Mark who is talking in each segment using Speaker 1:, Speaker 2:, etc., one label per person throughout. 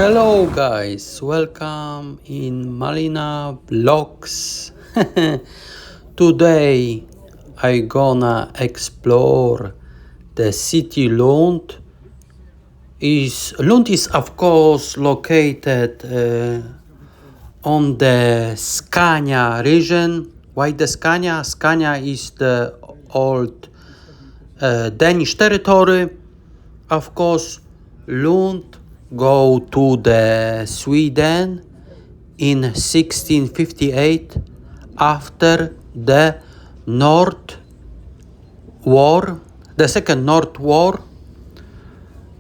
Speaker 1: Hello guys, welcome in Malina Vlogs. Today I gonna explore the city Lund. Lund is of course located on the Scania region. Why the Scania? Scania is the old Danish territory. Of course, Lund go to the Sweden in 1658 after the North War, the Second North War.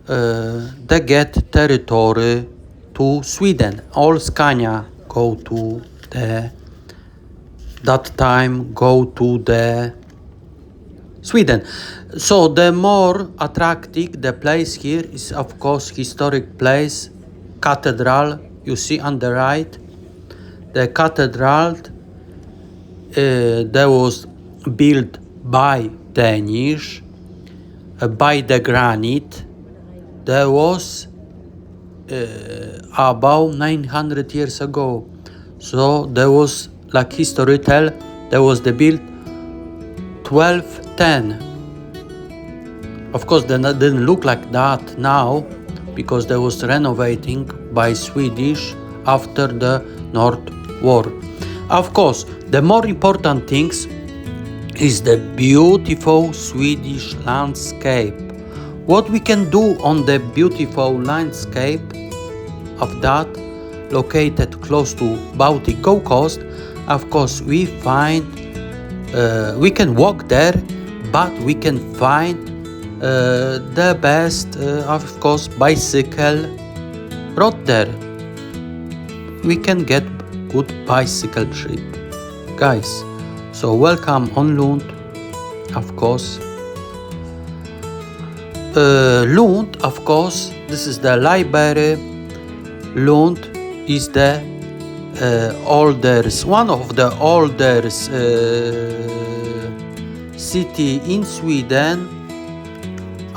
Speaker 1: They get territory to Sweden. All Scania go to that time go to the Sweden. So the more attractive the place here is of course historic place, cathedral. You see on the right, the cathedral that was built by Danish, by the granite. There was about 900 years ago. So there was, like history tell, there was the built 1210. Of course, they didn't look like that now because they was renovating by Swedish after the North War. Of course, the more important things is the beautiful Swedish landscape. What we can do on the beautiful landscape of that, located close to Baltic coast, of course we find we can walk there, but we can find the best, of course, bicycle road there. We can get good bicycle trip, guys. So welcome on Lund, of course. Lund, of course, this is the library. Lund is the one of the oldest city in Sweden.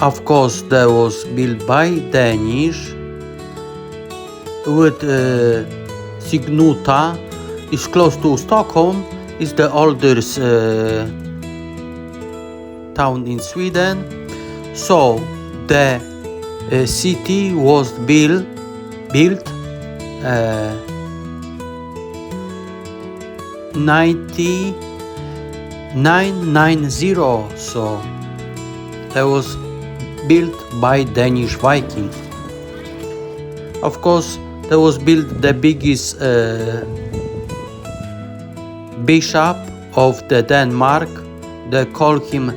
Speaker 1: Of course, that was built by Danish. With Signuta is close to Stockholm. Is the oldest town in Sweden. So the city was built 990. So that was built by Danish Vikings. Of course, that was built the biggest bishop of the Denmark. They call him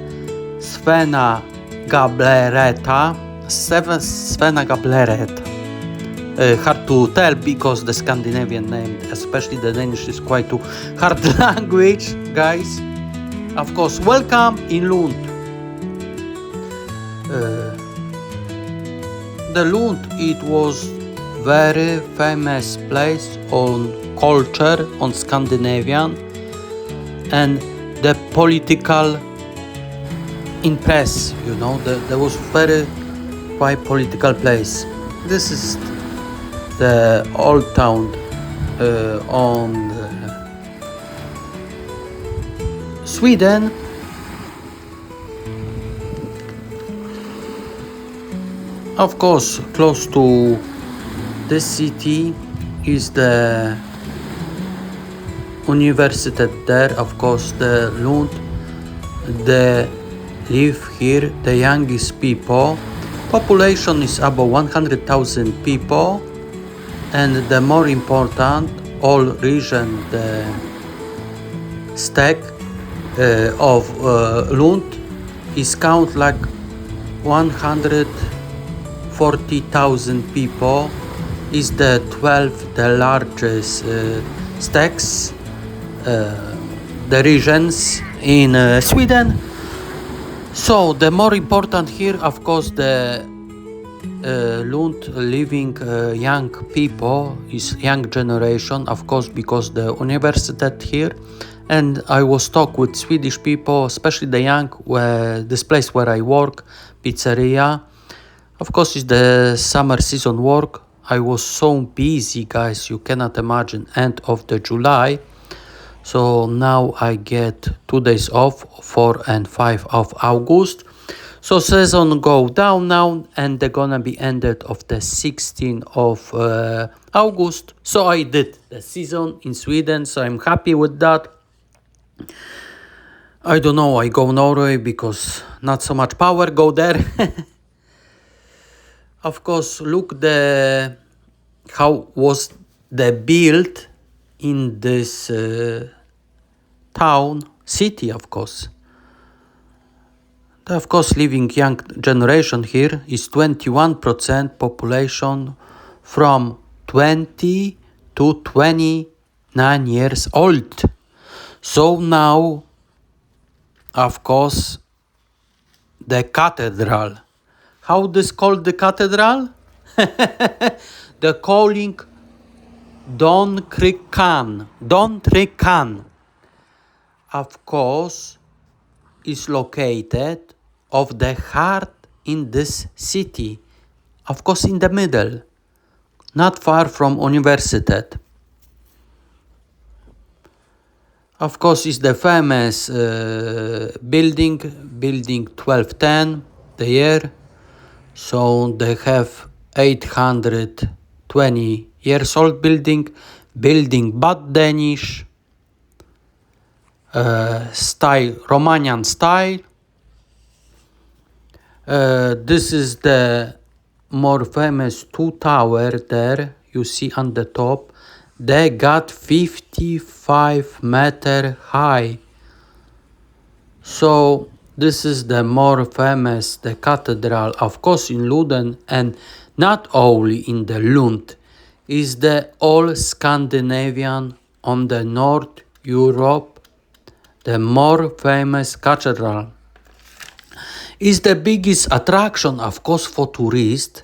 Speaker 1: Svena Gablereta. Hard to tell because the Scandinavian name, especially the Danish, is quite too hard language, guys. Of course, welcome in Lund. The Lund, it was very famous place on culture, on Scandinavian, and the political impress. There was very quite political place. This is the old town on Sweden. Of course, close to this city is the university there. Of course, the Lund, they live here, the youngest people. Population is about 100,000 people. And the more important, all region, the stack of Lund is count like 140,000 people. Is the 12th the largest stacks, the regions in Sweden. So the more important here, of course, the Lund living young people is young generation, of course, because the university here. And I was talk with Swedish people, especially the young, this place where I work, pizzeria. Of course, it's the summer season work. I was so busy, guys, you cannot imagine, end of the July. So now I get 2 days off, 4 and 5 of August. So season go down now, and they're gonna be ended of the 16th of August. So I did the season in Sweden, so I'm happy with that. I don't know, I go Norway because not so much power go there. Of course, look the how was the build in this town, city, of course. Of course, living young generation here is 21% population from 20 to 29 years old. So now, of course, the cathedral. How this called the cathedral? The calling Don Krikan. Don Krikan, of course, is located of the heart in this city. Of course, in the middle, not far from university. Of course, is the famous building 1210, the year. So they have 820 years old building but Danish, style, Romanian style. This is the more famous 2 tower there, you see on the top. They got 55 meter high. So this is the more famous, the cathedral, of course in Lund, and not only in the Lund, is the all Scandinavian on the North Europe, the more famous cathedral. Is the biggest attraction, of course, for tourists.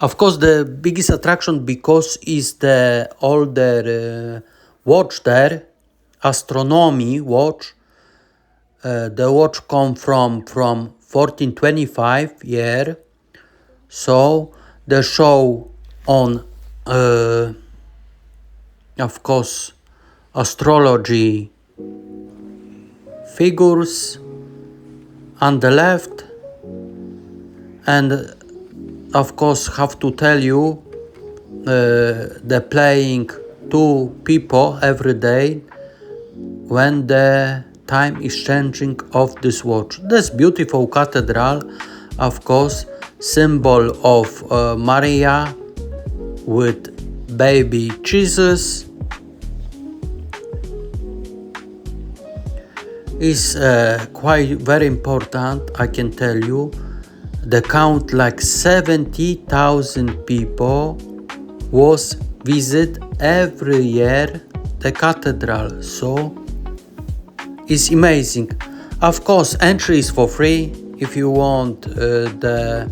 Speaker 1: Of course, the biggest attraction because is the older watch there, astronomy watch. The watch come from 1425 year. So the show on, of course, astrology figures on the left, and of course have to tell you the playing 2 people every day when the time is changing of this watch. This beautiful cathedral, of course, symbol of Maria with baby Jesus, is quite very important, I can tell you. The count like 70,000 people was visit every year the cathedral. So it's amazing. Of course, entry is for free. If you want the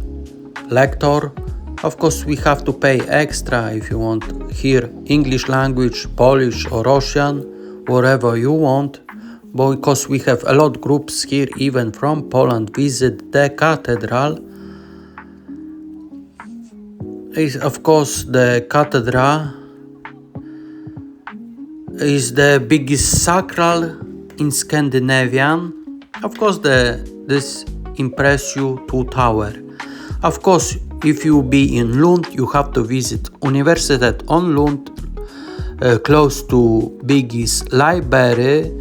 Speaker 1: lecture, of course we have to pay extra if you want hear English language, Polish or Russian, whatever you want. Because we have a lot of groups here, even from Poland, visit the cathedral. Is of course the cathedral is the biggest sacral in Scandinavian. Of course, this impress you 2 tower. Of course, if you be in Lund, you have to visit University on Lund, close to biggest library.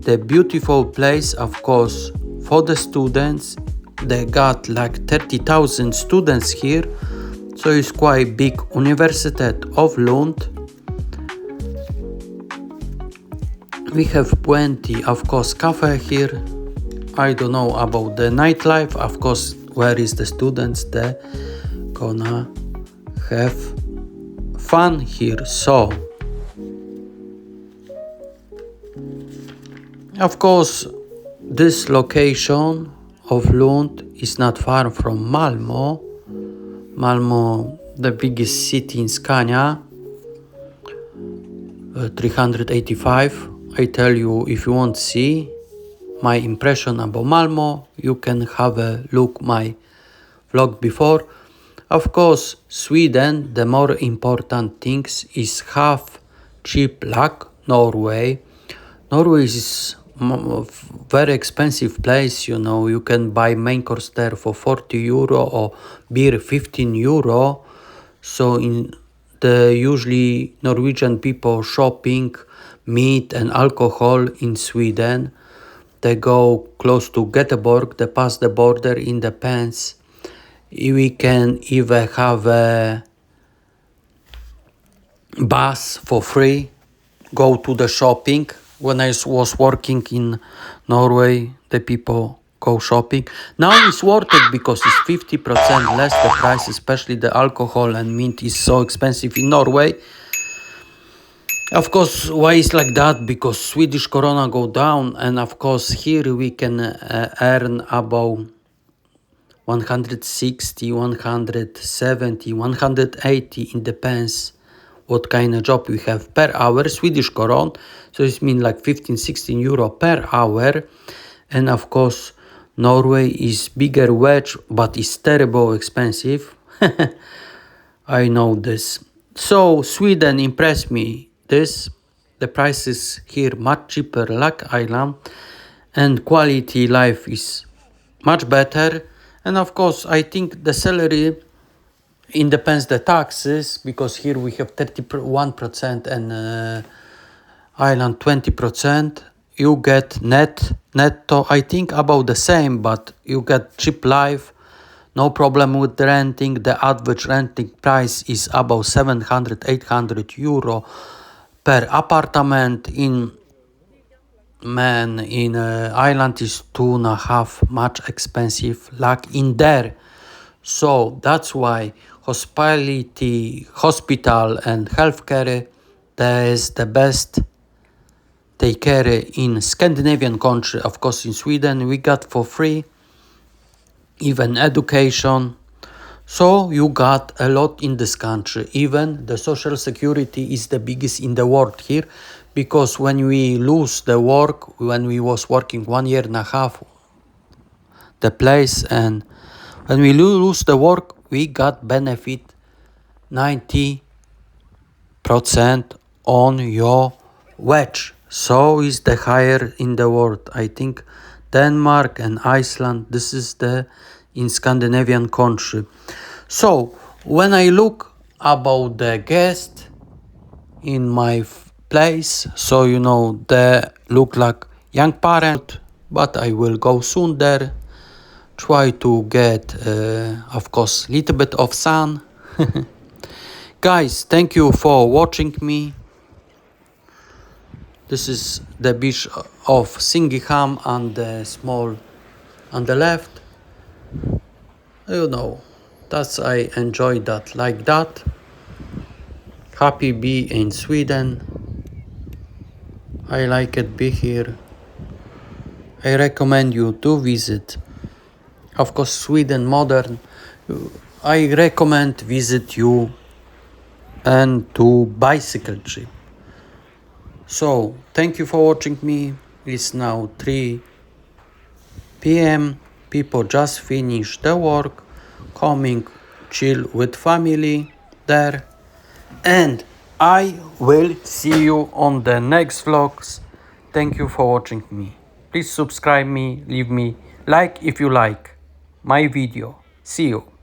Speaker 1: The beautiful place, of course, for the students. They got like 30,000 students here, so it's quite big University of Lund. We have plenty, of course, cafe here. I don't know about the nightlife, of course, where is the students, they gonna have fun here. So of course, this location of Lund is not far from Malmo. Malmo, the biggest city in Scania, 385. I tell you, if you want to see my impression about Malmo, you can have a look my vlog before. Of course, Sweden, the more important things is have cheap like Norway. Norway is very expensive place, you know. You can buy main course there for 40 euro or beer 15 euro. So in the usually Norwegian people shopping meat and alcohol in Sweden. They go close to Göteborg, they pass the border in the pants. We can even have a bus for free, go to the shopping. When I was working in Norway, the people go shopping. Now it's worth it because it's 50% less the price, especially the alcohol and meat is so expensive in Norway. Of course, why is like that? Because Swedish corona go down, and of course here we can earn about 160, 170, 180, it depends what kind of job we have per hour, Swedish koron, so it means like 15, 16 euro per hour. And of course, Norway is bigger wage, but it's terrible expensive. I know this. So Sweden impressed me. The prices here much cheaper like Ireland, and quality life is much better. And of course, I think the salary independs the taxes, because here we have 31% and Ireland 20%. You get netto, I think about the same, but you get cheap life. No problem with renting. The average renting price is about 700, 800 euro per apartment. In Ireland is 2.5 much expensive like in there. So that's why hospital and healthcare, that is the best take care in Scandinavian country. Of course, in Sweden we got for free, even education. So you got a lot in this country. Even the social security is the biggest in the world here, because when we lose the work, when we was working 1.5 years, the place, and when we lose the work, we got benefit 90% on your wage. So is the higher in the world. I think Denmark and Iceland, this is the in Scandinavian country. So when I look about the guest in my place, so you know, they look like young parent, but I will go soon there, try to get of course little bit of sun. Guys, thank you for watching me. This is the beach of Singiham, and the small on the left. You know, that's I enjoy that like that. Happy be in Sweden. I like it be here. I recommend you to visit. Of course, Sweden modern. I recommend visit you and to bicycle trip. So thank you for watching me. It's now 3 p.m. People just finish the work, coming chill with family there, and I will see you on the next vlogs. Thank you for watching me. Please subscribe me, leave me like if you like my video. See you.